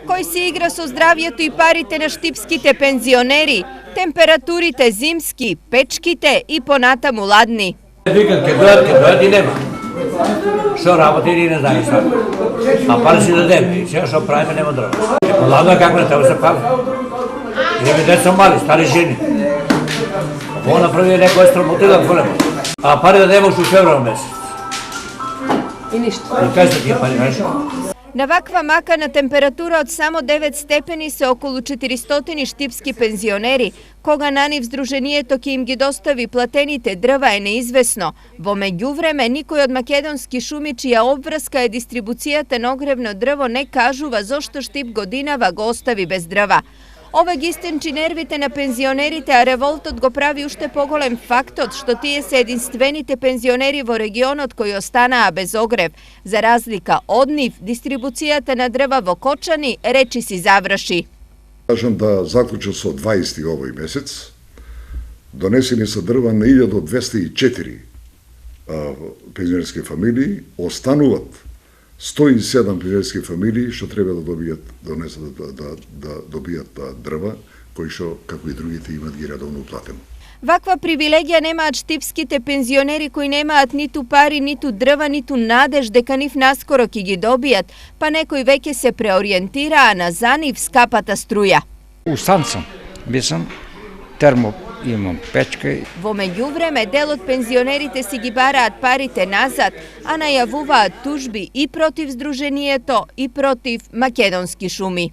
Кој се игра со здравието и парите на штипските пензионери, температурите зимски, печките и понатаму ладни. Викат, ке дојат и нема. Што работи или не знае што. А пари си дадеме и сега што правиме нема дрва. Ладно е како не треба се пали. Еме деца мали, стари жени. Ово направи некој страмотилак големо. А пари дадеме уште февруар месец. И ништо. И кај се тие пари, знаеш? На ваква макана температура од само 9 степени се околу 400 штипски пензионери, кога на нив Сдруженијето ќе им ги достави платените дрва е неизвестно. Во меѓувреме, никој од македонски шуми чија обврска е дистрибуцијата на огревно дрво не кажува зошто Штип годинава го остави без дрва. Ова ги истенчи нервите на пензионерите, а револтот го прави уште поголем фактот што тие се единствените пензионери во регионот кои останаа без огрев. За разлика од нив, дистрибуцијата на дрва во Кочани речи си заврши. Кажам да заклуча со 20 овој месец, донесени се дрва на 1204 пензионерски фамилии, остануват 107 пензионерски фамилии што треба да добијат да добијат дрва, кои што како и другите имат ги редовно платено. Ваква привилегија немаат штипските пензионери кои немаат ниту пари, ниту дрва, ниту надеж дека нив наскоро ќе ги добијат, па некои веќе се преориентираа на за нив скапата струја. Устан сам, бисам термо, имам печка. Во меѓувреме, дел од пензионерите си ги бараат парите назад, а најавуваат тужби и против Сдруженијето и против Македонски шуми.